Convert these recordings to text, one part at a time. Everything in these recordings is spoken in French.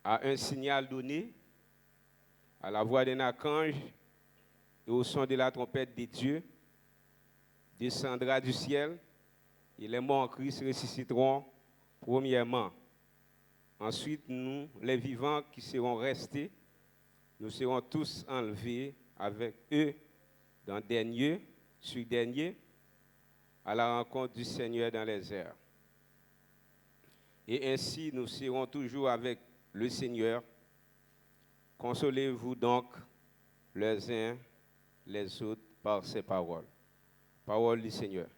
à un signal donné, à la voix d'un archange et au son de la trompette des dieux, descendra du ciel et les morts en Christ ressusciteront premièrement. Ensuite, nous, les vivants qui seront restés, nous serons tous enlevés avec eux dans dernier, sur dernier, à la rencontre du Seigneur dans les airs. Et ainsi, nous serons toujours avec le Seigneur. Consolez-vous donc les uns les autres par ces paroles. Parole du Seigneur.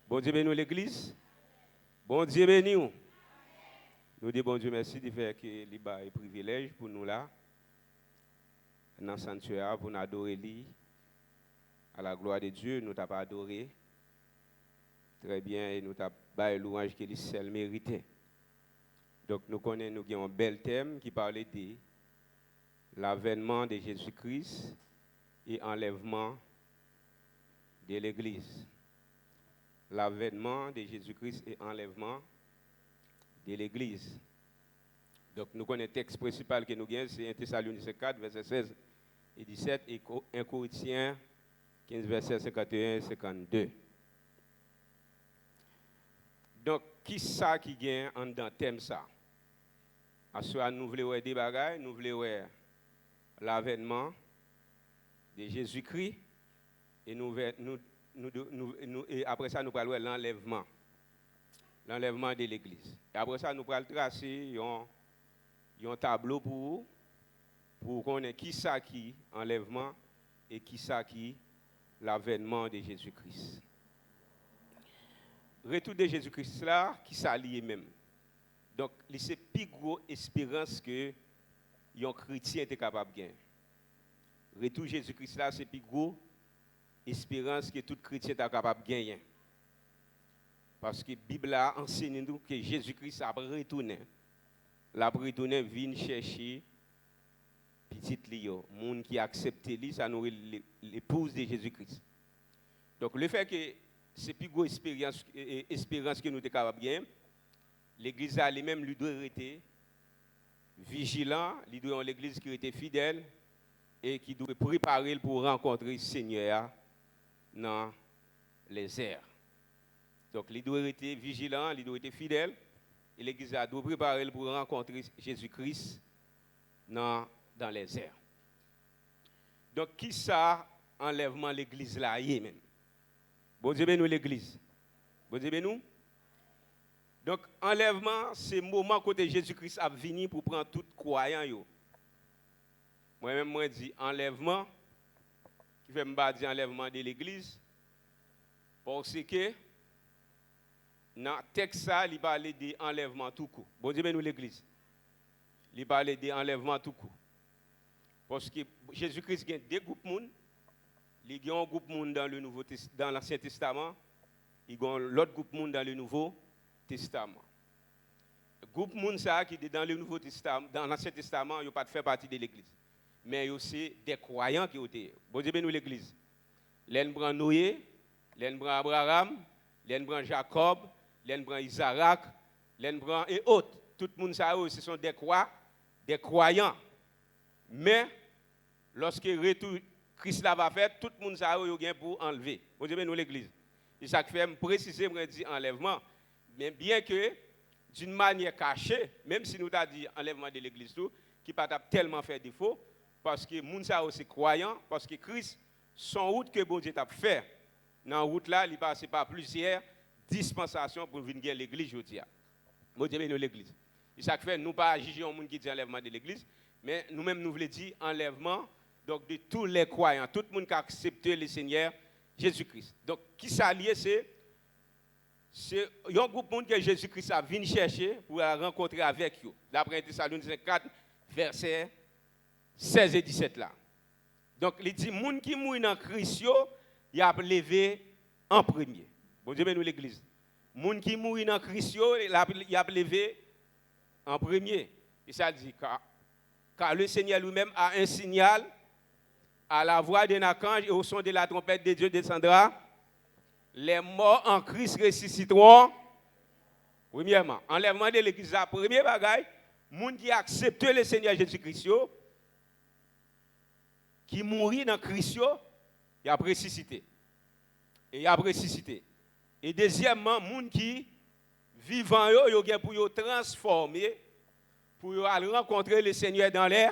Bon Dieu bénis l'Église. Bon Dieu bénis nous. Nous disons bon Dieu merci de faire que l'Iba est privilège pour nous là, dans le sanctuaire, pour nous adorer lui. À la gloire de Dieu, nous t'avons adoré. Très bien, et nous t'avons fait louange que le seul méritait. Donc nous connaissons, nous avons un bel thème qui parlait de l'avènement de Jésus-Christ et enlèvement de l'Église. L'avènement de Jésus-Christ et enlèvement de l'Église. Donc nous connaissons le texte principal que nous avons, c'est 1 Thessaloniciens 4, verset 16 et 17, et 1 Corinthiens 15, verset 51 et 52. Donc, qui ça qui gagne en dans thème ça? Soit nous voulons voir des bagailles, nous voulons voir l'avènement de Jésus-Christ et et après ça nous parlons de l'enlèvement de l'Église. Et après ça nous parlons tracer un tableau pour connaître qui ça qui enlèvement et qui ça qui l'avènement de Jésus-Christ. Retour de Jésus-Christ là qui s'allie même. Donc, c'est la plus grosse espérance que un chrétien est capable de gagner. Retour de Jésus-Christ là, c'est la plus grosse espérance que tout chrétien est capable de gagner. Parce que la Bible a enseigné nous que Jésus-Christ a retourné. La retourné vient chercher petit Lio, monde qui a accepté lui, ça nous l'épouse de Jésus-Christ. Donc, le fait que c'est la plus grosse espérance que nous sommes capables de gagner, l'Église a elle-même lui doit être vigilant, lui doit l'Église qui était fidèle et qui doit préparer pour rencontrer le Seigneur dans les airs. Donc, il doit être vigilant, il doit être fidèle et l'Église doit préparer pour rencontrer Jésus-Christ dans les airs. Donc, qui ça enlèvement l'Église là même? Bon Dieu bénis l'Église. Bon Dieu bénis nous. Donc, enlèvement, c'est le moment où Jésus-Christ a venu pour prendre tout croyant. Moi-même, moi, dis enlèvement, qui fait me dire enlèvement de l'Église, parce que dans le texte, il parle d'enlèvement tout court. Bon Dieu, nous l'Église. Il parle d'enlèvement tout court. Parce que Jésus-Christ a deux groupes de monde. Il y a un groupe de monde dans l'Ancien Testament, il y a l'autre groupe de monde dans le Nouveau Testament. Le groupe de monde qui est dans le Nouveau Testament, dans l'Ancien Testament, il n'a pas fait partie de l'Église. Mais c'est des croyants qui ont été. Bon Dieu, nous l'Église. L'un prend Noé, l'un prend Abraham, l'un prend Jacob, l'un prend Isaac, l'un prend et autres. Tout le monde, ce sont des croyants. Mais, lorsque retour Christ va faire, tout le monde a eu pour enlever. Bon Dieu, nous l'Église. Et ça fait préciser, me dit enlèvement. Mais bien que, d'une manière cachée, même si nous avons dit enlèvement de l'Église, qui ne pas tellement fait défaut, parce que les gens aussi croyants, parce que Christ, son route que bon Dieu a fait, dans la route là, il passe par plusieurs dispensations pour venir à l'Église aujourd'hui. Bon Dieu, nous l'Église. Et ça fait, nous pas juger un monde qui dit enlèvement de l'Église, mais nous-mêmes nous voulons dire enlèvement donc de tous les croyants, tout le monde qui a accepté le Seigneur Jésus-Christ. Donc, qui s'allie, c'est un groupe de monde que Jésus-Christ a venu chercher pour rencontrer avec eux. D'après Thessaloniciens 4, versets 16 et 17 là. Donc, il dit, les gens qui mourent dans Christ, il a levé en premier. Bon Dieu, nous l'Église. Les gens qui mourent dans Christ, il a levé en premier. Et ça dit, car le Seigneur lui-même a un signal, à la voix d'un archange et au son de la trompette de Dieu descendra. Les morts en Christ ressusciteront. Premièrement, enlèvement de l'Église, la première bagaille, Moun qui accepte le Seigneur Jésus-Christ, qui mourit dans Christ, il a ressuscité. Et il a ressuscité. Et deuxièmement, moun qui vivant yo gen pour yo transformer pour yo aller rencontrer le Seigneur dans les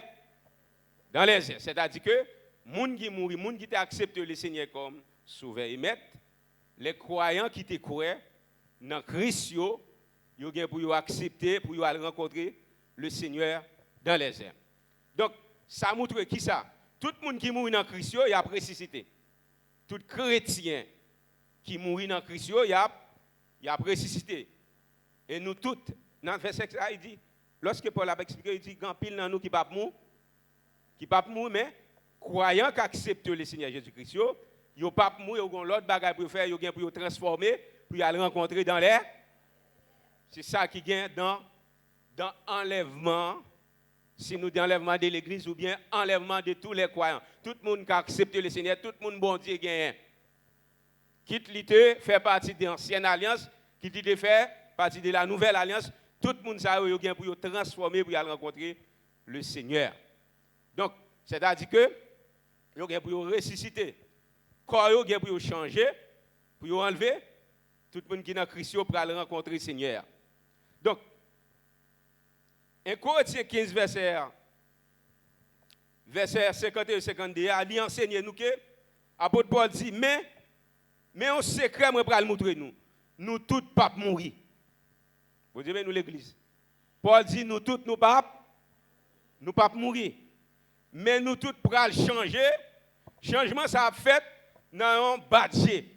airs. C'est-à-dire que moun qui mourit, moun qui accepte le Seigneur comme sauveur et maître, les croyants qui te croient dans Christ yo gen pour yo accepter pour yo aller rencontrer le Seigneur dans les airs. Donc ça montre qui ça? Tout le monde qui mourit dans Christ yo, il a ressuscité. Tout chrétien qui mourit dans Christ yo, il a ressuscité. Et nous toutes, dans le verset 6, il dit, lorsque Paul a expliqué, il dit, grand pile dans nous qui ne pas mourir, mais croyant qu'acceptent le Seigneur Jésus-Christ, ils ne pas mourir, ils ont l'autre bagage pour faire, ils ont pour transformer, pour aller rencontrer dans l'air. C'est ça qui gagne dans enlèvement, si nous disons enlèvement de l'Église ou bien enlèvement de tous les croyants. Tout le monde qui accepte le Seigneur, tout le monde bon Dieu gagne. Quitte l'ité, fait partie de l'ancienne alliance, quitte l'ité fait partie de la nouvelle alliance, tout le monde ça yo gen pour transformer pour aller rencontrer le Seigneur. Donc, c'est-à-dire que yo gen pour ressusciter. Corps yo gen pour changer, pour enlever tout le monde qui est dans Christ pour aller rencontrer le Seigneur. Donc, 1 Corinthiens 15 verset 51 et 52, il enseigne nous que apôtre Paul dit mais un secret moi pour le montrer nous tous pas mourir. Vous dites nous l'église. Paul dit nous tous nous pas mourir. Mais nous tous pour changer. Changement ça a fait dans un bâtiment.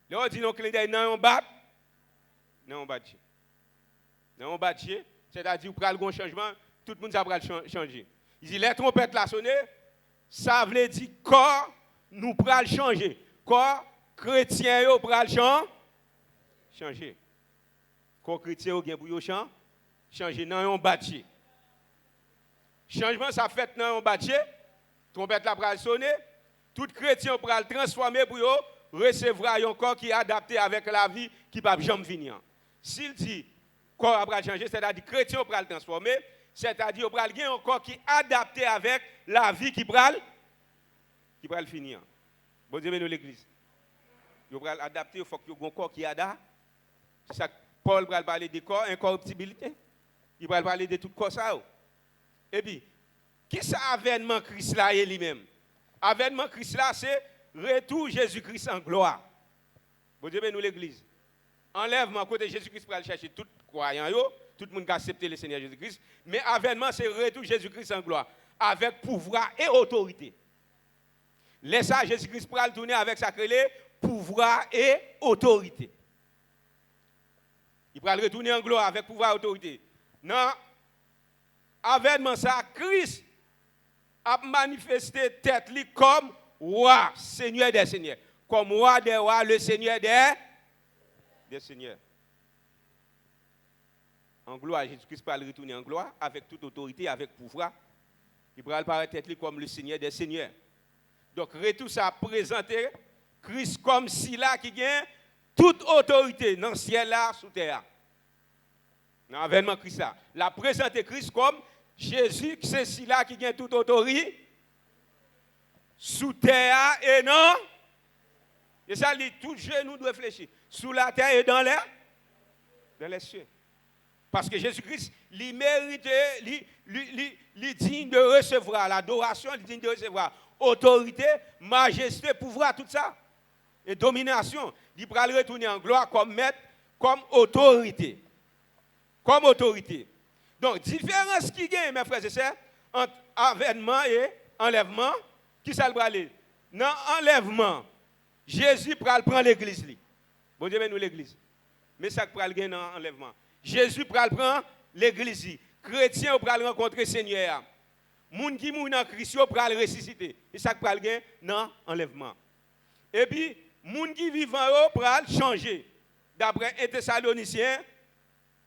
Là on dit non clin d'œil dans un bâtiment. Dans un bâtiment, c'est-à-dire pour le changement, tout le monde ça va changer. Il dit les trompettes là sonné, ça veut dire corps nous pral changer. Corps chrétien yo pral changer. Corps chrétien yo gen pour yo changer dans un bâtiment. Changement ça fait dans un bâtiment, trompette là pral sonner, tout chrétien pral transformer pour yo recevoir un corps qui est adapté avec la vie qui va jamais venir. S'il dit corps pral changer, c'est-à-dire chrétien pral transformer, c'est-à-dire pral gen un corps qui est adapté avec la vie qui pral finir. Bon Dieu nous l'église. Yo pral adapter, il faut que yo un corps qui est adapté. C'est ça Paul va parler de corps, incorruptibilité. Il va parler de tout corps ça. Et puis, qui ça avènement Christ là lui-même? Avènement Christ là, c'est retour Jésus-Christ en gloire. Bon Dieu, nous l'église. Enlèvement côté Jésus-Christ pour aller chercher tout croyant, tout le monde qui a accepté le Seigneur Jésus-Christ. Mais avènement, c'est retour Jésus-Christ en gloire. Avec pouvoir et autorité. Laissez Jésus-Christ pour aller tourner avec sa clé, pouvoir et autorité. Il va retourner en gloire avec pouvoir et autorité. Non, avènement ça, Christ a manifesté tête li comme roi, Seigneur des seigneurs. Comme roi des rois, le Seigneur des seigneurs. En gloire, Jésus-Christ va retourner en gloire avec toute autorité, avec pouvoir. Il va apparaître tête li comme le Seigneur des seigneurs. Donc, retour ça présenter Christ comme si là qui gagne toute autorité dans le ciel là, sous terre. Dans l'avènement Christ là. La présenter Christ comme Jésus, c'est si là qui gagne toute autorité sous terre et non. Et ça dit, tout genou doit réfléchir. Sous la terre et dans les cieux. Parce que Jésus-Christ, il mérite, il digne de recevoir l'adoration, il digne de recevoir autorité, majesté, pouvoir, tout ça. Et domination. Il va retourner en gloire comme maître, comme autorité. Comme autorité. Donc, différence qui gagne, mes frères et sœurs, entre avènement et enlèvement, qui ça le aller? Dans enlèvement, Jésus prend l'église. Bon Dieu, nous l'église. Mais ça prend le dans enlèvement. Jésus prend l'église. Chrétien prend rencontrer le Seigneur. Moun qui mourent dans Christ prend le ressusciter. Et ça prend le dans enlèvement. Et puis, moun qui vivant prend changer. D'après 1 Thessaloniciens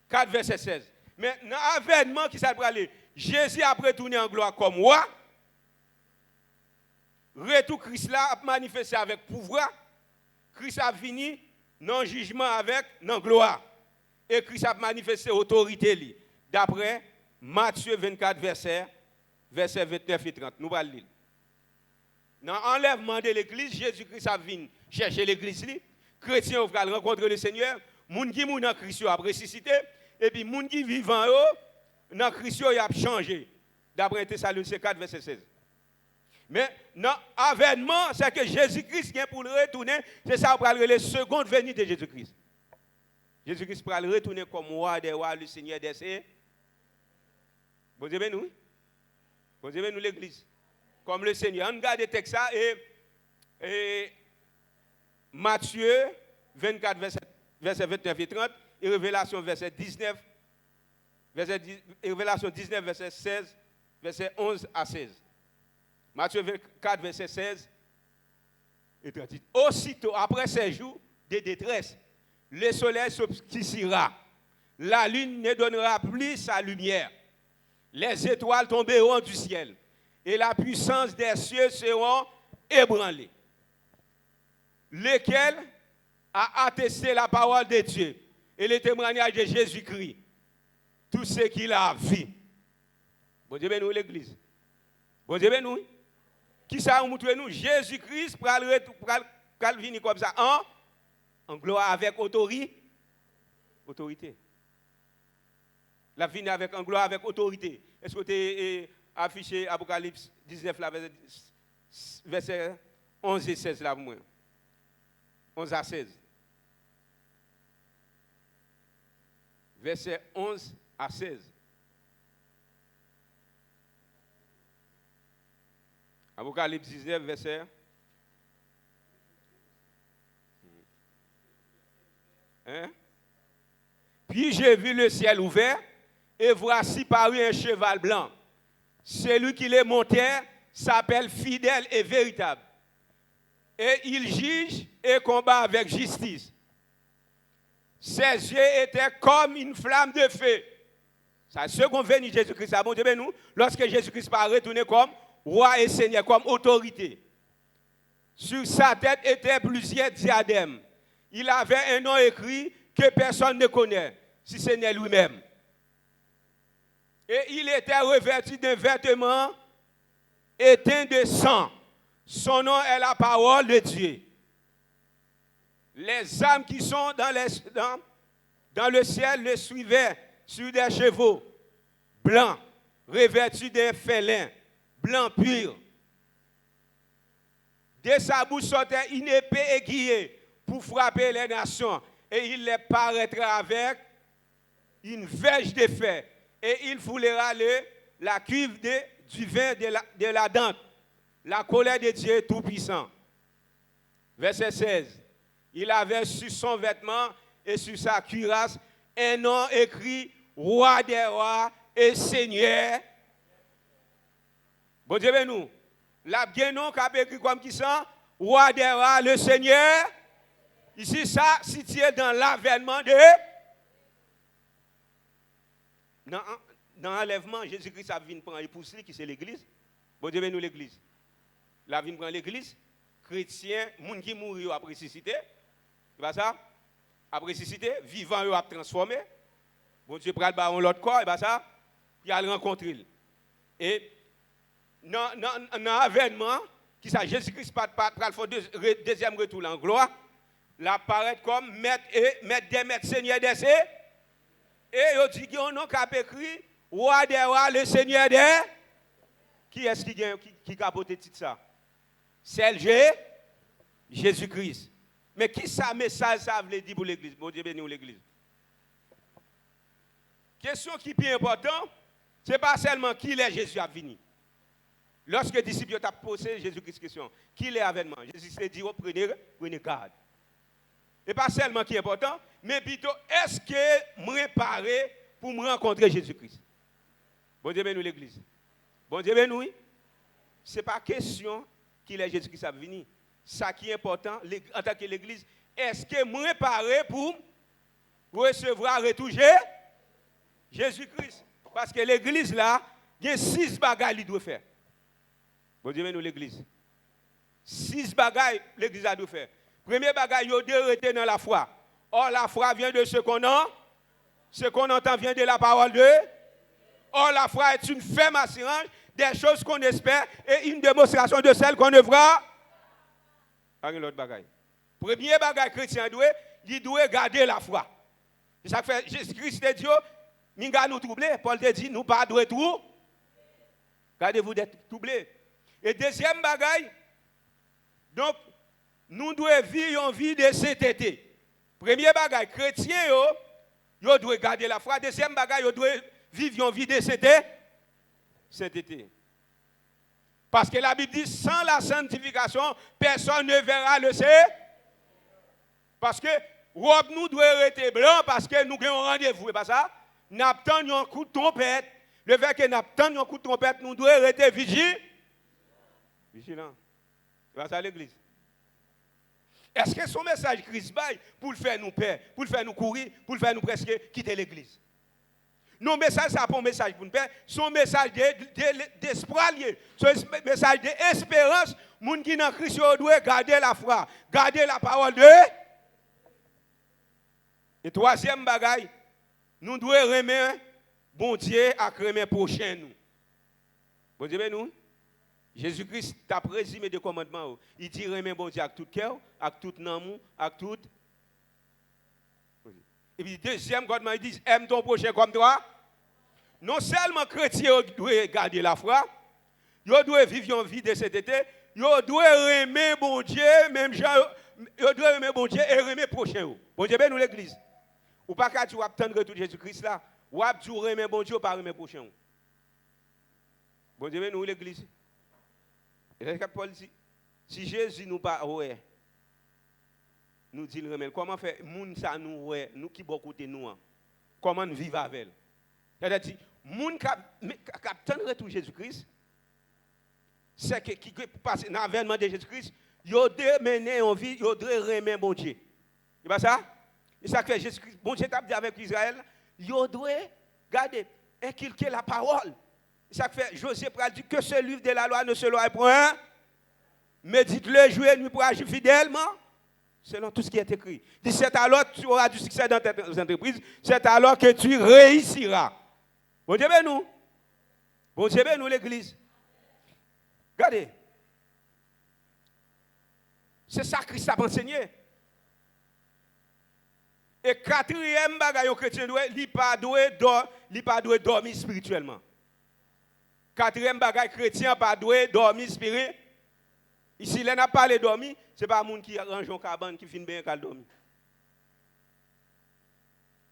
4, verset 16. Mais dans l'avènement qui s'est parlé, Jésus a retourné en gloire comme roi. Retour Christ là a manifesté avec pouvoir. Christ a fini dans le jugement avec dans gloire. Et Christ a manifesté autorité d'après Matthieu 24, verset 29 et 30. Nous allons lire. Dans l'enlèvement de l'église, Jésus-Christ a venu chercher l'église. Chrétiens ont rencontré le Seigneur. Les gens qui sont dans Christ ont ressuscité. Et puis les gens qui vivent dans Christ ont changé. D'après Thessaloniciens 4, verset 16. Mais dans l'avènement, c'est que Jésus-Christ vient pour le retourner. C'est ça, on va le seconde venue de Jésus-Christ. Jésus-Christ va le retourner comme roi des rois, le Seigneur des cieux. Bon Dieu, nous. Bon Dieu, nous l'église. Comme le Seigneur. On regarde le texte et Matthieu 24, verset 29 et 30, et Révélation, verset 19, Révélation 19, verset 16, verset 11 à 16. Matthieu 24, verset 16 et 30. Aussitôt, après ces jours de détresse, le soleil s'obscurcira, la lune ne donnera plus sa lumière, les étoiles tomberont du ciel, et la puissance des cieux seront ébranlées. Lequel a attesté la parole de Dieu et le témoignage de Jésus-Christ, tout ce qu'il a vu. Bon Dieu, nous l'église. Bon Dieu, nous. Qui ça montre nous? Jésus-Christ pour venir comme ça en gloire avec autorité. La vie avec en gloire avec autorité. Est-ce que tu es affiché Apocalypse 19 là, verset 11 et 16 là pour moi? 11 à 16. Verset 11 à 16. Apocalypse 19, verset. Puis j'ai vu le ciel ouvert, et voici paru un cheval blanc. Celui qui le montait s'appelle fidèle et véritable. Et il juge et combat avec justice. Ses yeux étaient comme une flamme de feu. C'est ce qu'on veut de Jésus-Christ. Bon Dieu, nous, lorsque Jésus-Christ va retourner comme roi et seigneur, comme autorité. Sur sa tête étaient plusieurs diadèmes. Il avait un nom écrit que personne ne connaît, si ce n'est lui-même. Et il était revêtu d'un vêtement éteint de sang. Son nom est la parole de Dieu. Les âmes qui sont dans le ciel le suivaient sur des chevaux blancs, revêtus d'un félin, blanc pur. De sa bouche sortait une épée aiguillée pour frapper les nations, et il les paraîtra avec une verge de fer, et il foulera la cuve du vin de la dente, la colère de Dieu Tout-Puissant. Verset 16. Il avait sur son vêtement et sur sa cuirasse un nom écrit Roi des rois et Seigneur. Bon Dieu, nous. La bien nom qui a écrit comme qui ça? Roi des rois, le Seigneur. Ici, ça, situé dans l'avènement de. Dans l'enlèvement, Jésus-Christ a venu prendre l'épouse qui c'est l'église. Bon Dieu, nous l'église. La vie prend l'église. Chrétiens, gens qui mourent après ressuscité. C'est pas ça? Après ressuscité, vivant, ils ont transformé. Bon Dieu, prend l'autre corps, et pas ça? Il a rencontré. Et dans l'avènement, qui ça, Jésus-Christ va faire deuxième retour en gloire, l'apparaît comme maître des maîtres, Seigneur des cieux. Et il dit qu'il y a un nom qui a écrit Roi des rois, le Seigneur des. Qui est-ce qui capote tout ça? C'est Jésus-Christ. Mais qui ça message ça veut dire pour l'église? Bon Dieu béni l'église. Question qui est bien importante, ce n'est pas seulement qui est Jésus a venu. Lorsque les disciples ont posé Jésus-Christ question, qui est l'avènement? Jésus s'est dit, prenez garde. Et pas seulement qui est important, mais plutôt, est-ce que je me prépare pour me rencontrer Jésus-Christ? Bon Dieu béni l'église. Bon Dieu béni, oui. Ce n'est pas question qu'il est Jésus-Christ a venu. Ça qui est important en tant que l'église, est-ce que je me prépare pour recevoir, retoucher Jésus-Christ? Parce que l'église là, il y a 6 bagages qu'il doit faire. Bon Dieu, nous l'église. 6 bagages l'église a dû faire. Premier bagage, il doit rester dans la foi. Or, la foi vient de ce qu'on a. Ce qu'on entend vient de la parole de. Or, la foi est une ferme assurance des choses qu'on espère et une démonstration de celles qu'on ne verra. Pas l'autre bagaille. Premier bagaille chrétien il doit garder la foi. C'est ça que fait Jésus-Christ te dit, minga nous troubler. Paul te dit, nous pas doit tout. Gardez-vous d'être troublés. Et deuxième bagaille, donc, nous devons vivre une vie de sainteté. Premier bagaille, chrétien, yo doit garder la foi. Deuxième bagaille, yo doit vivre une vie de sainteté. Parce que la Bible dit, sans la sanctification, personne ne verra le ciel. Parce que robe nous doit rester blanc parce que nous avons un rendez-vous. Et pas ça, nous attendons un coup de trompette. Le fait que nous attendons un coup de trompette, nous devons rester vigilants. C'est ça l'église. Est-ce que son message Christ baille pour le faire nous perdre, pour le faire nous courir, pour le faire nous presque quitter l'église? Non, message, ça pas un message pour nous perdre, son message d'espoir lié, son message d'espérance, les gens qui dans Christ doivent garder la foi, garder la parole de. Et troisième bagaille, nous devons remettre bon Dieu à remettre prochain nous. Bon Dieu, nous? Jésus-Christ t'a présumé des commandements. Il dit remettre bon Dieu avec tout cœur, avec tout amour, avec tout. Et puis deuxième commandement, il dit aime ton prochain comme toi. Non seulement chrétien doit garder la foi, il doit vivre une vie de sainteté, il doit remettre bon Dieu, même gens, il doit remettre bon Dieu et remettre prochain. Bon Dieu, nous l'église. Ou pas qu'à tu vas attendre retour de Jésus-Christ là, ou à tu remettre bon Dieu ou pas remettre prochain. Bon Dieu, nous l'église. Et Paul dit, si Jésus nous pas ouais, nous dit le remède, comment faire moun ça nous ouais, nous qui beaucoup de nous, comment nous vivre avec elle. C'est-à-dire, moun qui attend retour de Jésus-Christ, c'est que qui passe dans l'avènement de Jésus-Christ, yo doit mener en vie, yo doit remettre bon Dieu. C'est pas ça? Et ça que Jésus-Christ, bon Dieu t'a dit avec Israël, yo doit garder, inculquer la parole. Ça fait José pral dit que ce livre de la loi ne se loie point. Médite-le, jouez nuit pour agir fidèlement, selon tout ce qui est écrit. Dit c'est alors que tu auras du succès dans tes entreprises, c'est alors que tu réussiras. Bon Dieu, nous. Bon Dieu, nous, l'église. Regardez. C'est ça que Christ a enseigné. Et quatrième bagaille au chrétien, il pas doit dormir spirituellement. Quatrième bagaille chrétien, pas doit dormir spirituellement. Ici, il n'a pas parlé dormir, ce n'est pas un monde qui range un cabane qui finit bien qu'à dormir.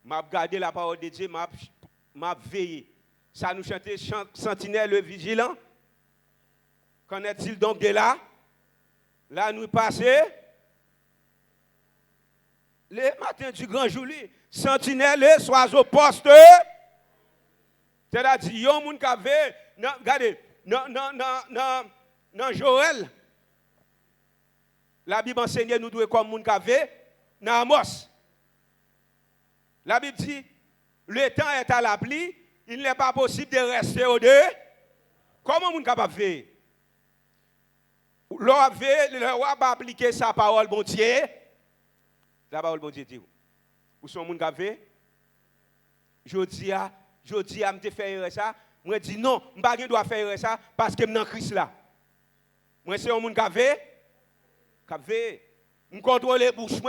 M'a gardé la parole de Dieu, m'a veillé. Ça nous chantait sentinelle le vigilant. Qu'en est-il donc de là? Là, nous passons le matin du grand jour, sentinelle, sois au poste. C'est-à-dire, il y a un monde qui avait, regardez, dans Joël, la Bible enseigne nous devons comme monde qui avait, dans Amos. La Bible dit, le temps est à la pluie, il n'est pas possible de rester au deux. Comment on est capable de faire? Le roi va appliquer sa parole, bon Dieu. La parole, bon Dieu, dit. Où sont les gens qui fait? Je dis à me faire ça. Moi, je dis non, je ne dois pas faire ça parce que je suis dans Christ là. Moi, c'est un monde qui fait. Je contrôle les bouches,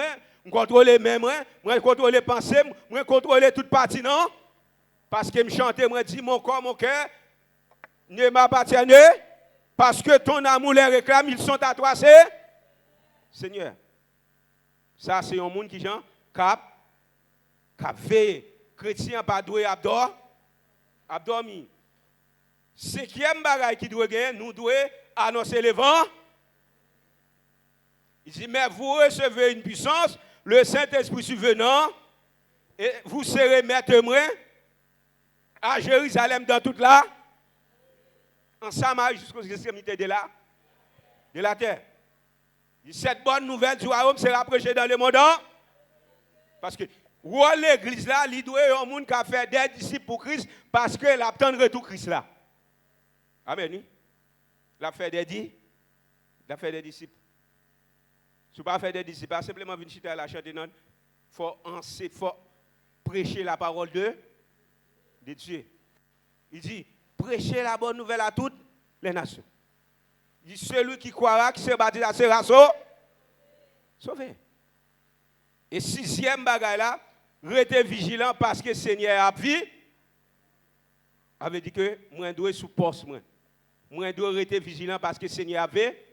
je contrôle les mains, je contrôle les pensées, je contrôle toute partie, non? Parce que je chante, je dis mon corps, mon cœur ne m'appartiennent parce que ton amour les réclame, ils sont à toi, c'est Seigneur. Ça, c'est un monde qui genre cap veille. Chrétien pas doué abdormi. Cinquième bagaille qui doit gagner, nous devons annoncer le vent. Il dit, mais vous recevez une puissance, le Saint-Esprit survenant, et vous serez mes témoins à Jérusalem dans toute la, en Samarie jusqu'aux extrémités de la terre. Cette bonne nouvelle du royaume sera prêchée dans le monde. Parce que l'église là, il doit y avoir un monde qui a fait des disciples pour Christ parce qu'il attend de retour Christ là. Amen. Il a fait des disciples. Si vous ne pas faire des disciples, simplement venir chuter à la chanter, il faut prêcher la parole de Dieu. Il dit, prêchez la bonne nouvelle à toutes les nations. Il dit, celui qui croira, qui se baptisera, sera sauvé. Et sixième bagaille là, restez vigilant parce que le Seigneur a vu. Avait dit que moi dois sous poste moi. Moi dois rester vigilant parce que le Seigneur avait.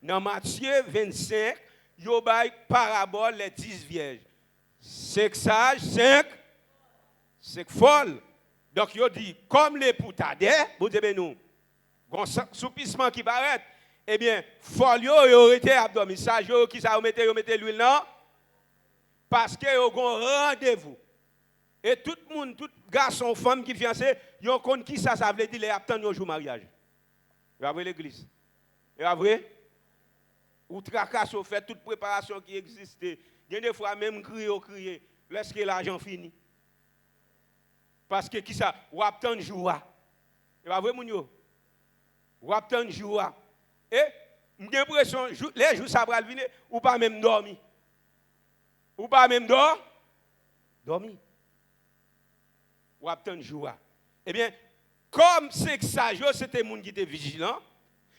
Dans Matthieu 25, il y a une parabole les 10 vierges. 5 sages, 5 folles. Donc il dit, comme les poutadets, vous savez nous, un soupissement qui paraît, eh bien, folles, ils ont été abdominés. Sages, qui ça, ils mettent l'huile non? Parce qu'ils ont un rendez-vous. Et tout le monde, tout garçon, femme qui fiancé, ils ont compte qui ça veut dire, les attendent un jour mariage. Vous avez l'église. Et après, ou tracasse au fait toute préparation qui existait. Il y a des fois même crier, lorsque l'argent fini. Parce que qui ça, ou attend jour. Et pas vrai mon yo. Ou attend jour. Et j'ai l'impression les jours ça va venir ou pas même dormir. Ou pas même dormir. Ou attend jour. Eh bien, comme c'est que ça, c'était les gens qui étaient vigilants,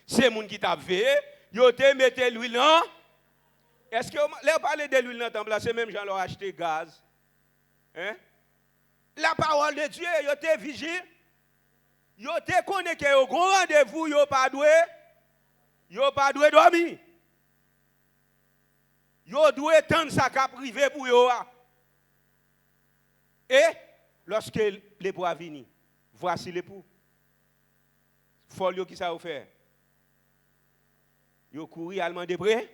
c'est les gens qui étaient veillés, ils ont mis l'huile là. Est-ce que les parler de l'huile dans le temple, c'est même gens leur acheté gaz? Hein? La parole de Dieu, ils étaient vigilants. Ils étaient connectés au grand rendez-vous, ils n'ont pas dû dormir. Ils ont dû tendre sa cap privé pour eux. Et lorsque l'époux a venu, voici l'époux. Folio qui ça a fait? Ils ont couru allemand de près.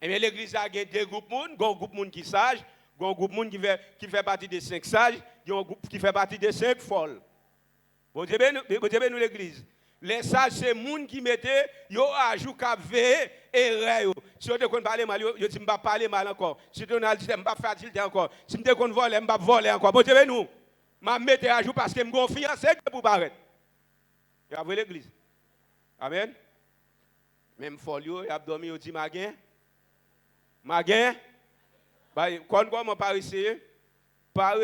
Et bien l'église a deux groupes de monde, un groupe de monde qui est sage, un groupe de monde qui fait partie des 5 sages, un groupe qui fait partie des 5 folles. Vous savez nous l'église. Les sages c'est les gens qui mettaient yo ajout cap veiller et ré. Si on te connaît parler mal, yo dit m'pa parler mal encore. Si on a dit m'pa faire facilité encore. Si me te connaît voler, m'pa voler encore. Vous savez nous. M'a mettre à jour parce que me confiance pour paraître. Et après l'église. Amen. Même folio, y a dormi au dit Maguin. Bah quand moi paresseux, pas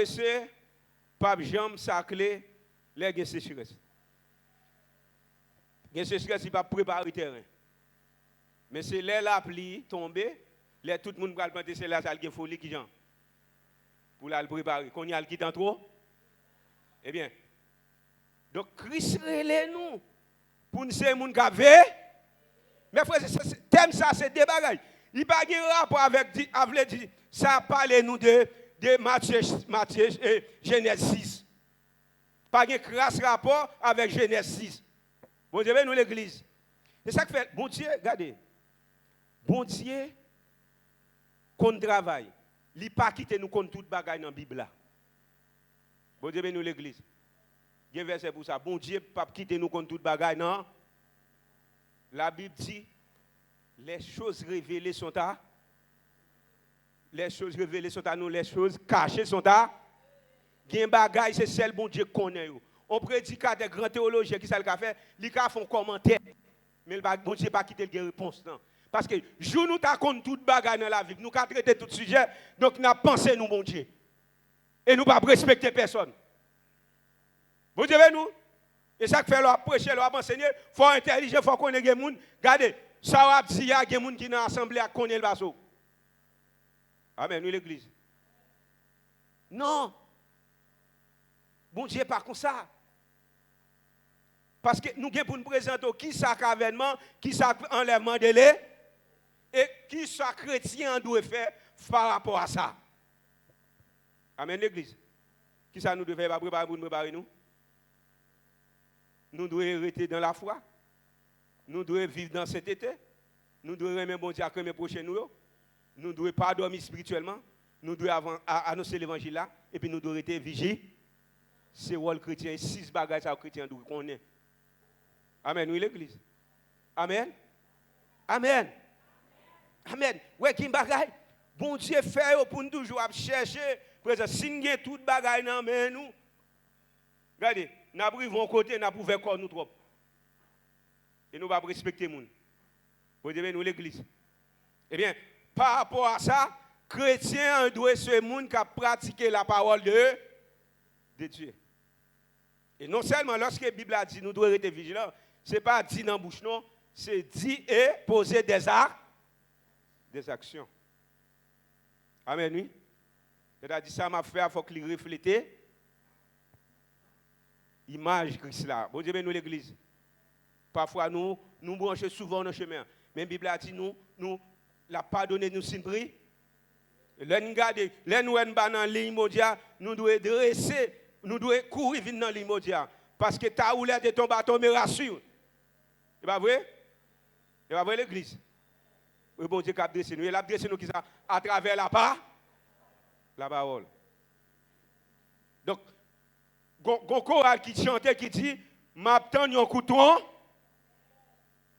jambe saclé, les gens sécheresse. Les sécheresse il pas préparer terrain. Mais c'est là la pluie tomber, là tout le monde va planter c'est là ça le folie qui gens. Pour la préparer, qu'on y a le qui en trop. Eh bien. Donc Christ relève nous pour nous c'est monde qui veut. Mais frère, thème ça c'est des bagages. Il pas de rapport avec ça parle nous de Matthieu Genèse 6. Pas de crasse rapport avec Genèse 6. Bon Dieu, nous l'église. C'est ça que fait bon Dieu, regardez. Bon Dieu qu'on travaille, il pas quitter nous contre toute bagaille dans la Bible là. Bon Dieu, nous l'église. Il y a un verset pour ça. Bon Dieu pas quitter nous contre toute bagaille non. La Bible dit les choses révélées sont à nous, les choses cachées sont à gen bagay c'est celle bon Dieu connaît. On prédicateur des grands théologiens qui ça le fait, ils font commentaire mais le bon Dieu pas quitter le réponse non. Parce que jour nous ta compte toute bagaille dans la vie, nous ka traiter tout sujet, donc n'a pensé nous bon Dieu. Et nous pas respecter personne. Vous devez nous et ça que fait leur prêcher, leur enseigner, faut intelligent, faut connaître les gens. Regardez, ça va dire il y a des gens qui dans l'assemblée à connaître le bateau. Amen, nous l'église. Non. Bon Dieu pas comme ça. Parce que nous avons pour nous présenter qui ça avènement, qui ça enlèvement de l'eau et qui ça chrétien doit faire par rapport à ça. Amen l'église. Qui ça nous devait pas préparer pour nous préparer nous? Nous devons rester dans la foi. Nous devons vivre dans cet été. Nous devons aimer bon Dieu à mes prochains nous. Nous ne devons pas dormir spirituellement. Nous devons annoncer l'évangile là. Et puis nous devons rester vigilants. C'est le chrétien. 6 bagages à chrétien doivent connaître. Amen. Oui, l'église. Amen. Amen. Amen. Ouais, qui bagaille? Bon Dieu fait pour nous toujours chercher. Pour exemple, si nous avons tout bagaille dans nous. Regardez. Nous avons côté, nous avons faire nous trop. Et nous ne pouvons pas respecter les gens. Vous devez nous l'église. Eh bien, par rapport à ça, chrétien doit être ce monde qui a pratiqué la parole de Dieu. Et non seulement lorsque la Bible a dit nous devons rester vigilants, ce n'est pas dit dans la bouche, non, c'est dit et poser des actes, des actions. Amen, oui. C'est-à-dire ça m'a fait, il faut qu'il reflète l'image de Christ là. Bon Dieu, nous l'église. Parfois, nous branchons souvent dans le chemin. Mais la Bible a dit nous la pardonné nous sin prix. L'en garder, l'en nous en dans ligne mondiale, nous devons dresser, nous devons courir venir dans ligne mondiale parce que ta roulette de ton bâton me rassure. C'est pas vrai? C'est pas vrai l'église. Le bon Dieu qui a dressé nous, il a dressé nous qui ça à travers la parole. Donc gon chorale qui chantait qui dit m'attend un couteau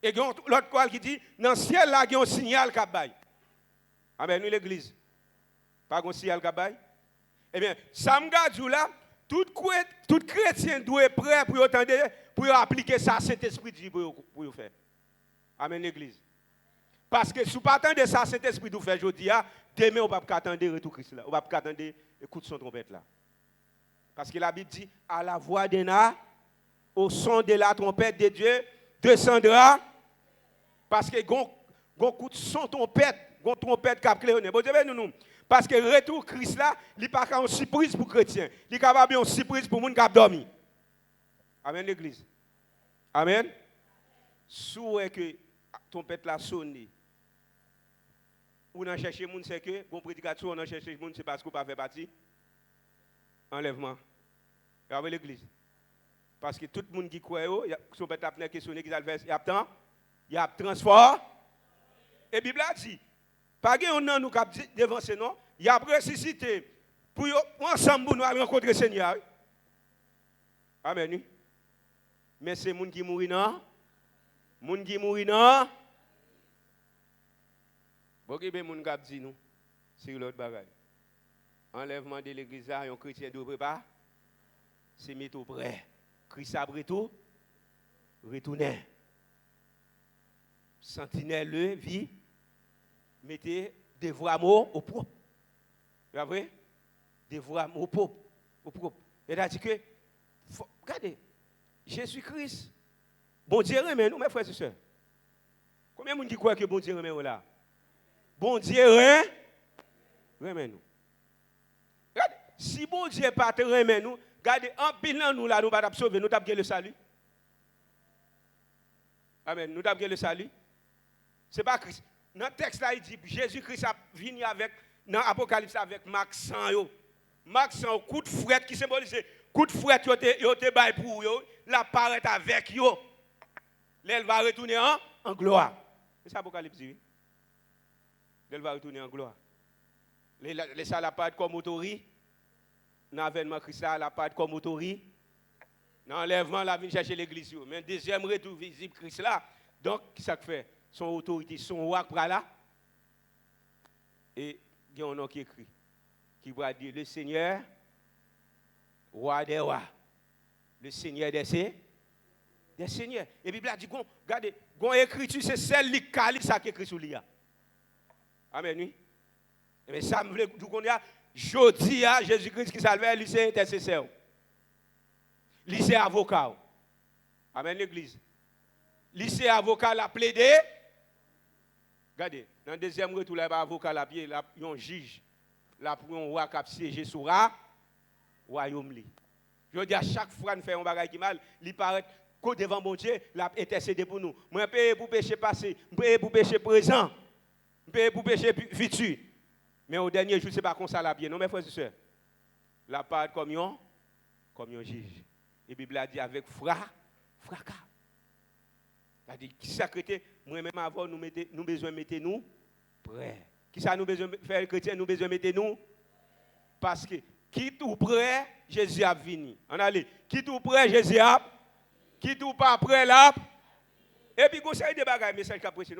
et l'autre chorale qui dit dans le ciel là il y a un signal qui baille. Amen, nous l'église. Pas un signal qui baille. Eh bien, ça me garde là, tout chrétien doit être prêt pour appliquer ça Saint-Esprit dit pour faire. Amen l'église. Parce que si vous n'attendez ça Saint-Esprit nous fait aujourd'hui, demain on va pas attendre le retour Christ là. On va pas attendre écoute son trompette là. Parce que la Bible dit à la voix d'Ena, au son de la trompette de Dieu, descendra. Parce que gon coup de son trompette, gon trompette qui a cléonné. Bon Dieu nous. Parce que le retour Christ là, il n'est pas une surprise pour les chrétiens. Il est capable une surprise pour les gens qui ont dormi. Amen l'église. Amen. Souhait que trompette là sonne. Ou on cherche les gens, c'est que bon prédicateur on cherche les gens, c'est parce qu'on ne peut pas faire partie. Enlèvement. Et avec l'église. Parce que tout le monde qui croit, il y a son père qui a questionné, il y a transformé. Et la Bible a dit, pas que nous avons devancé, non, il y a ressuscité pour ensemble nous rencontrer le Seigneur. Amen. Mais c'est les gens qui mourent, non? Les gens qui mourent, non? Bon, il y a des gens qui disent, nous, c'est l'autre bagaille. Enlèvement de l'église, un chrétien doit préparer. C'est mettre au prêt. Christ a tout, retourner. Sentinelle, le, vie, mettez des voix au propre. Vous voyez? Des voix au propre. C'est-à-dire que, regardez, Jésus-Christ, bon Dieu remet nous, mes frères et sœurs. Combien de gens qui croient que bon Dieu remet nous là? Bon Dieu remet nous. Regardez, si bon Dieu n'est pas te remet nous, regardez, en pilant nous là, nous ne pouvons pas sauver, nous avons le salut. Amen, nous avons le salut. Ce n'est pas Christ. Dans le texte là, il dit Jésus-Christ a venu avec, dans l'Apocalypse avec Marc 100. Marc 100, coup de fouette qui symbolise, coup de fouette, il te bail pour eux, la paraît avec eux. Là, elle va retourner en gloire. C'est ça l'Apocalypse dit. Elle va retourner en gloire. Les ça la part comme autorie. Dans l'avènement Christ, la part comme autorie. Dans l'enlèvement, la vient chercher l'église. Mais deuxième retour visible Christ là. Donc, qu'est-ce que ça fait? Son autorité, son roi pour là. Et il y a un nom qui écrit. Qui va dire le Seigneur, roi des rois. Le Seigneur des seigneurs. Et la Bible a dit, regardez, l'écriture, c'est celle qui cali ça qui écrit sur l'IA. Amen, oui. Mais ça me veut dire qu'on a, jeudi, Jésus-Christ qui salve, lui c'est intercesseur. Lui c'est avocat. Amen, l'église. Lui c'est avocat, la plaidé. Regardez, dans le deuxième retour, là, il y a un avocat, là, il y a un juge. Là, pour un roi qui a siégé sur le royaume. Je dis à chaque fois qu'on fait un bagage qui mal, il paraît qu'au devant mon Dieu, il a intercédé pour nous. Moi, je paye pour péché passé, je paye pour péché présent, je paye pour péché futur. Mais au dernier jour, ce n'est pas comme ça la bien. Non, mes frères et sœurs. La part comme un juge. Et la Bible a dit avec fracas. Elle a dit, qui sacré, moi-même avant, nous besoin de mettre nous prêts. Qui ça nous besoin de faire chrétien, nous besoin de mettre nous? Parce que qui tout prêt, Jésus a venu. On allait. Qui tout prêt, Jésus a. Qui tout pas prêt là. Et puis, vous savez des bagages, message qui a prêché.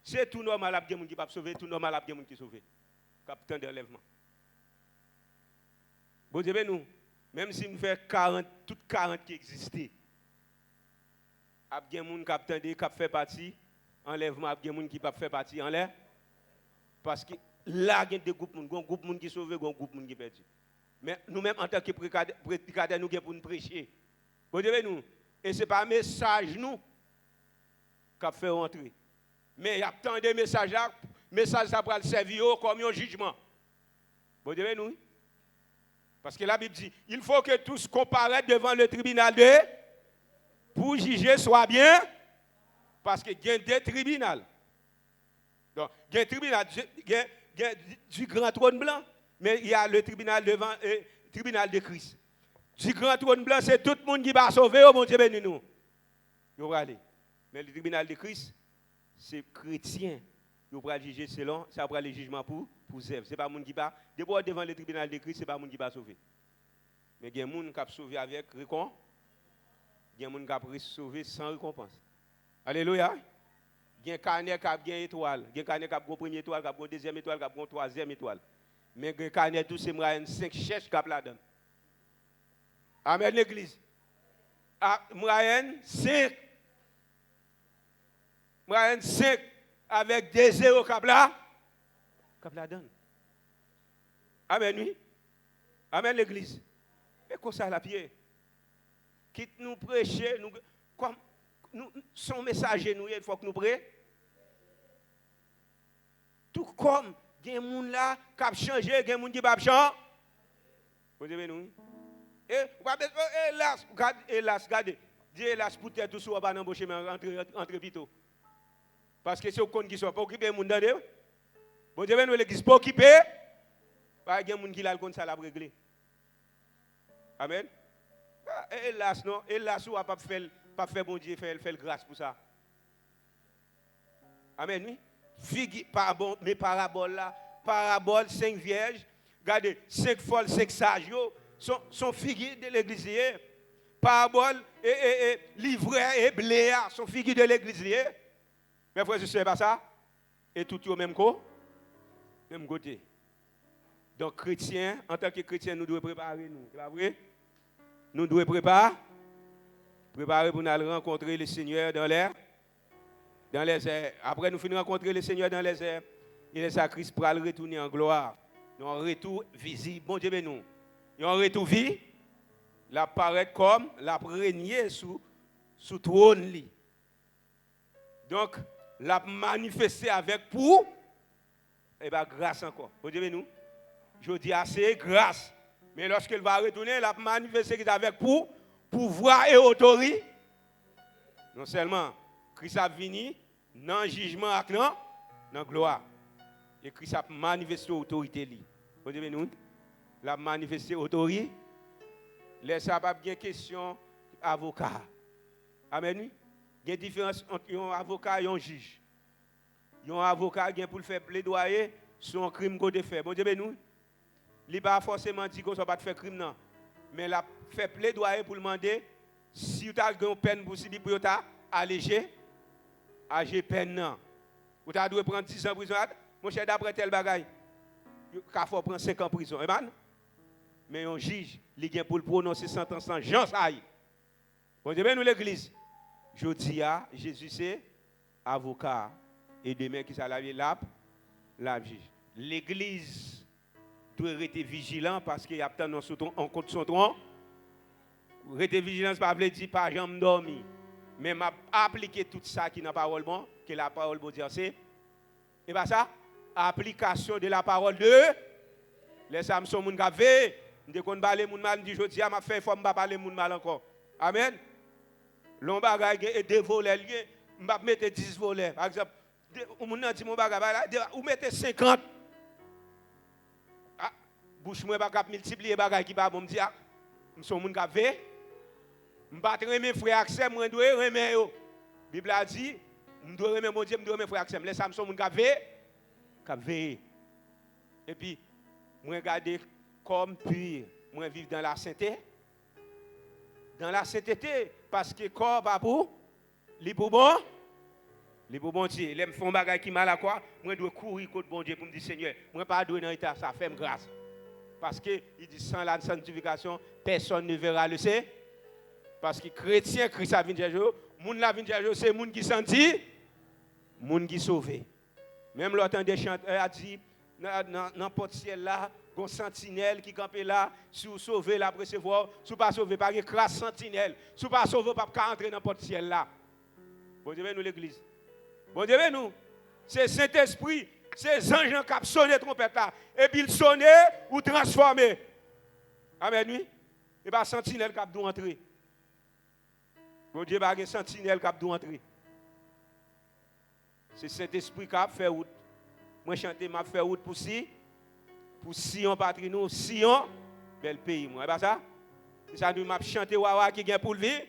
C'est tout normal, il y a des gens qui ne peuvent sauver, tout normal, il y a des gens qui sauvent. Capitaine d'enlèvement. Bon Dieu, nous, même si nous faisons 40, toutes 40 qui existent, il y a des gens qui fait partie, enlèvement, il y a des gens qui peuvent faire partie, enlève. Parce que là, il y a des groupes, un groupe qui sauve, un groupe qui perdu. Mais nous-mêmes, en tant que prédicateurs, nous sommes pour nous prêcher. Bon Dieu nous. Et ce n'est pas un message nous qui fait rentrer. Mais il y a tant de messages là, message ça pour le servir comme un jugement. Bon Dieu nous. Parce que la Bible dit, il faut que tous comparaissent devant le tribunal pour juger soit bien. Parce qu'il y a des tribunaux. Donc, il y a un tribunal, il y a du grand trône blanc, mais il y a le tribunal devant tribunal de Christ. Du grand trône blanc, c'est tout le monde qui va sauver, oh mon Dieu, béni nous. Il va aller. Mais le tribunal de Christ, c'est chrétien. Il va juger selon, ça va aller jugement pour Zève. Ce n'est pas le monde qui va. D'abord, devant le tribunal de Christ, ce n'est pas le monde qui va sauver. Mais il y a des gens qui va sauver avec récompense. Il y a des gens qui va sauver sans récompense. Alléluia. Il y a un carnet qui a une étoile. Il y a un carnet qui a une première étoile, qui a une deuxième étoile, qui a une troisième étoile. Mais il y a un carnet tout, c'est 5 chèches qui a là-dedans. Amen, l'église. Moyenne 5. Moyenne 5 avec des zéros qui a là-dedans. Amen, oui. Amen, l'église. Et comme ça, la pierre. Quitte nous prêcher, nous, comme nous, son messager, nous, il faut que nous prêchions. Tout comme, il y a des gens là qui ont changé, il y a des gens qui ne changé pas. Vous savez, nous? Hélas, regardez. Dieu, hélas, peut-être tout ça va embaucher, mais entre vite. Parce que si vous ne sont pas occupés, les gens vous savez, nous, l'église pas occupée. Il y a des gens qui ont ça la régler. Amen. Hélas, non. Hélas, on ne va pas faire bon Dieu, faire grâce pour ça. Amen, oui. Mais parabole là, parabole, 5 vierges, regardez, 5 folles, 5 sages, sont figures de l'église. Parabole et livret et blé sont figures de l'église. Mais frère, ce n'est pas ça. Et tout au même côté. Donc, chrétiens, en tant que chrétiens, nous devons préparer nous. C'est pas vrai? Nous devons préparer pour nous rencontrer le Seigneur dans l'air. Dans les airs. Après, nous finissons rencontrer le Seigneur dans les airs. Il est à Christ pour retourner en gloire. Nous un retour visible. Bon Dieu, nous. Il y a un retour vie. La paraît comme la régner sous trône. Donc, la manifester avec pour. Et bien, grâce encore. Bon Dieu, nous. Je dis assez grâce. Mais lorsqu'il va retourner, la manifester avec pour pouvoir et autorité. Non seulement, Christ a venu. Dans le jugement, dans la gloire. Et Christ a manifesté l'autorité. Vous savez, nous, la manifesté l'autorité. Laissez pas bien question avocat. Amen. Il y a une différence entre un avocat et un juge. Un avocat qui pour faire plaidoyer sur un crime qu'on a fait. Vous savez, nous, il n'a pas forcément dit qu'on ne va pas faire crime, non. Mais il a fait plaidoyer pour demander si tu as une peine pour alléger. Âgé peine non. Ou tu dois prendre 10 ans en prison. Mon cher, d'après tel bagaille, il faut prendre 5 ans en prison. Mais un juge, il vient pour le prononcer sentence sans Jean Saï. Bon Dieu, nous l'église. Je dis à Jésus, c'est avocat. Et demain, qui ça la juge. L'église doit rester vigilant parce qu'il y a tant en contre son tronc. Rester vigilant, ça veut dire pas jamais dormir. Mais m'a appliqué tout ça qui n'a pas parole bon, que la parole bon dire c'est. Et pas ça, application de la parole de les Samson moun ka ve, de kon parler moun mal dit jodi a m'a fait faut m'a parler moun mal encore. Amen. L'on bagay et deux volets lié, m'a mettre 10 volets. Par exemple, moun nan dit mon bagay ou mettez 50. Ah, bouche moi pas cap multiplier bagay qui pas bon me dire m'son moun ka ve. Je ne dois pas remettre frère Axel, je dois remettre yo. La Bible a dit, je dois remettre mon Dieu, je dois remettre frère Axel. Les Samson, je dois veiller. Et puis, je regarde comme pur, je vivre dans la sainteté. Dans la sainteté, parce que le corps va pour, il pour bon. Il pour bon Dieu. Les font bagay qui mal à quoi, je dois courir contre bon Dieu pour me dire Seigneur, je ne pas doué dans l'état, ça fait grâce. Parce que il dit sans la sanctification, personne ne verra le Seigneur. Parce que chrétien, Christ a venu chercher, moun la venu chercher, c'est moun qui senti, moun qui sauvé. Même l'autre des chanteurs a dit, dans n'importe ciel là, gon sentinelle qui campe là, si vous sauvez la recevoir, si vous pas sauver pas une classe sentinelle, si vous pas sauver pas entrer dans porte ciel là. Bon Dieu nous l'église. Bon Dieu nous. C'est Saint-Esprit, c'est anges qui ont sonné trompette là et puis il sonne ou transformer. Amen oui. Et pas sentinelle qui doit entrer. Bon Dieu pas un sentinelle qui doit entrer. C'est Saint-Esprit qui a fait route. Moi chanter m'a fait route pour Sion patrie nous, Sion bel pays moi. Et pas ça? C'est ça nous m'a chanter wawa qui gagne pour vie.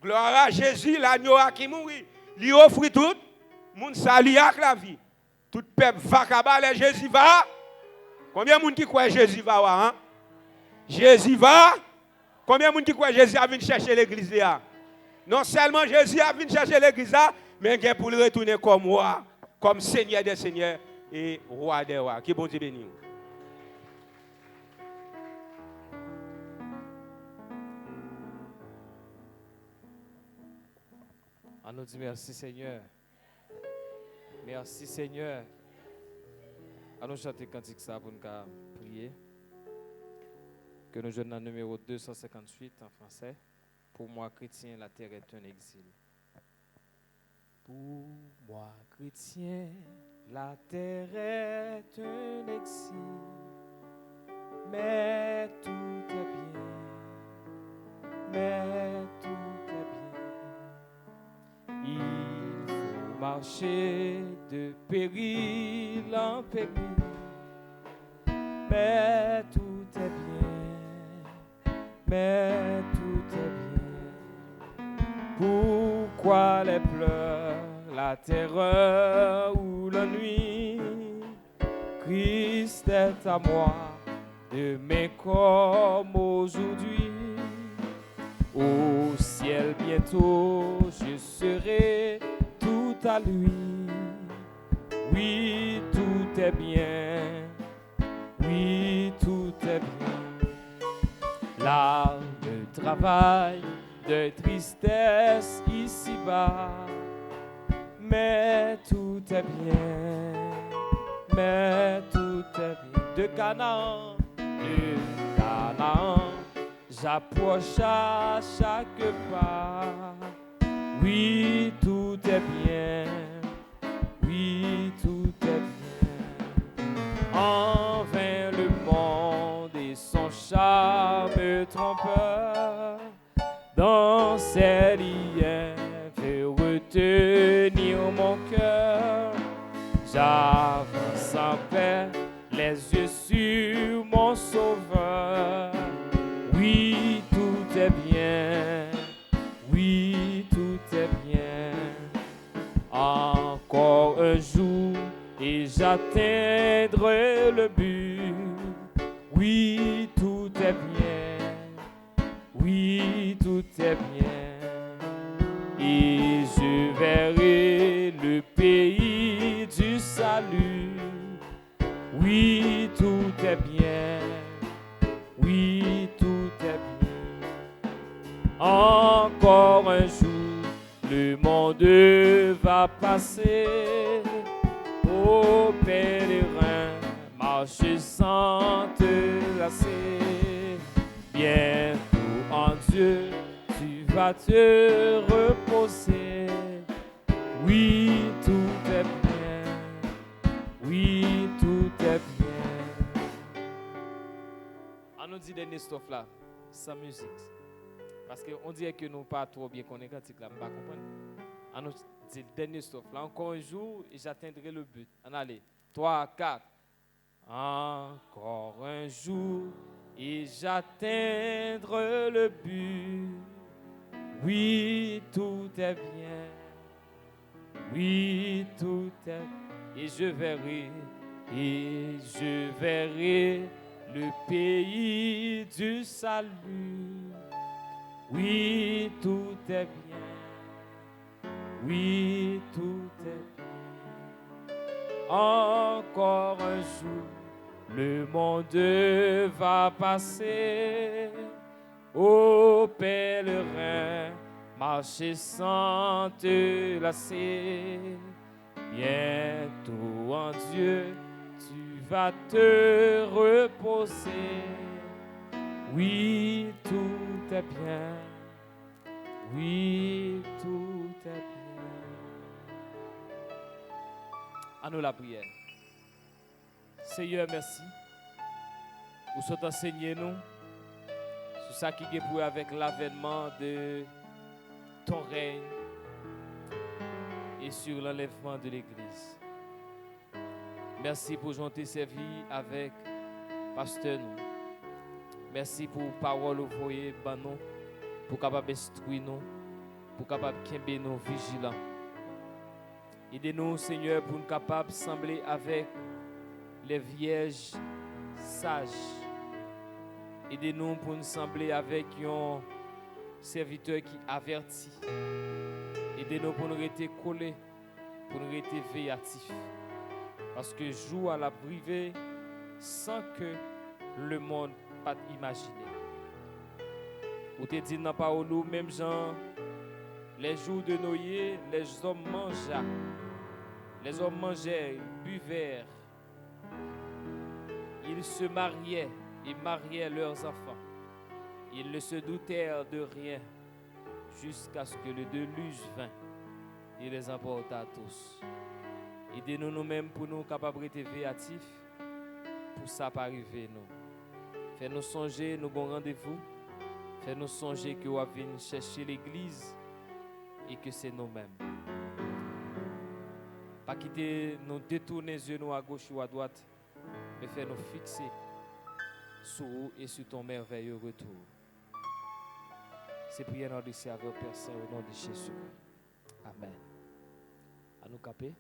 Gloire à Jésus l'agneau qui mourit. Lui offre tout, moun salue avec la vie. Tout peuple va cabale Jésus va. Combien de monde qui croit Jésus va hein? Jésus va. Combien de monde qui croit Jésus a venu chercher l'église là? Non seulement Jésus a venu chercher l'église là, mais il pour le retourner comme roi, comme Seigneur des seigneurs et roi des rois. Qui bon Dieu béni. On nous dit merci Seigneur. Merci Seigneur. On nous chanter cantique ça pour nous prier. Que nous jeunes dans le numéro 258 en français. Pour moi chrétien, la terre est un exil. Pour moi chrétien, la terre est un exil. Mais tout est bien. Mais tout est bien. Il faut marcher de péril en péril. Mais tout est bien. Mais tout est bien. Pourquoi les pleurs, la terreur ou la nuit? Christ est à moi, demain comme aujourd'hui. Au ciel bientôt, je serai tout à lui. Oui, tout est bien. Oui, tout est bien. Là, le travail de tristesse ici-bas, mais tout est bien, mais tout est bien. De Canaan, j'approche à chaque pas. Oui, tout est bien, oui, tout est bien. En vain le monde et son charme trompeur, dans ses liens fait retenir mon cœur. J'avance en paix, les yeux sur mon sauveur. Oui, tout est bien, oui, tout est bien. Encore un jour et j'atteindrai le but. Oui, tout est bien, oui, tout est bien. Et je verrai le pays du salut. Oui, tout est bien, oui, tout est bien. Encore un jour, le monde va passer. Ô pèlerin, marche sans te lasser. Bientôt en Dieu, tu vas te reposer. Oui, tout est bien. Oui, tout est bien. On nous dit dernier stop là, sans musique. Parce qu'on dirait que nous pas trop bien connaître cantique là, on pas comprendre. On nous dit dernier stop là, encore un jour et j'atteindrai le but. On allez, 3, 4. Encore un jour et j'atteindrai le but. Oui, tout est bien. Oui, tout est bien. Et je verrai le pays du salut. Oui, tout est bien. Oui, tout est bien. Encore un jour, le monde va passer. Ô pèlerin, marcher sans te lasser. Bientôt en Dieu, tu vas te reposer. Oui, tout est bien. Oui, tout est bien. À nous la prière. Seigneur, merci. Vous souhaitez enseigner nous sur ça qui est pour avec l'avènement de ton règne et sur l'enlèvement de l'Église. Merci pour j'en servi avec pasteur nous. Merci pour parole envoyée par nous, pour capable instruire nous, pour capable kembe nous vigilants. Aidez-nous, Seigneur, pour nous capables de sembler avec les vierges sages. Aidez-nous pour nous sembler avec un serviteur qui avertit. Aidez-nous pour nous rester collés, pour nous rester véatifs. Parce que jour à la privée sans que le monde pas imaginer. Ou te dit dans parole nous même Jean, les jours de Noé, les hommes mangeaient. Les hommes mangeaient, buvaient. Ils se mariaient et mariaient leurs enfants. Ils ne se doutèrent de rien jusqu'à ce que le déluge vint et les emporta tous. Aidez-nous nous-mêmes pour nous capables d'être véatifs pour ça pas arriver nous. Fais-nous songer, nous bon rendez-vous. Fais-nous songer que nous venons chercher l'église et que c'est nous-mêmes. Pas quitter nous détourner les yeux nous à gauche ou à droite, mais fais-nous fixer sur vous et sur ton merveilleux retour. C'est prière dans le serviteur Père Saint au nom de Jésus. Amen. À nous caper.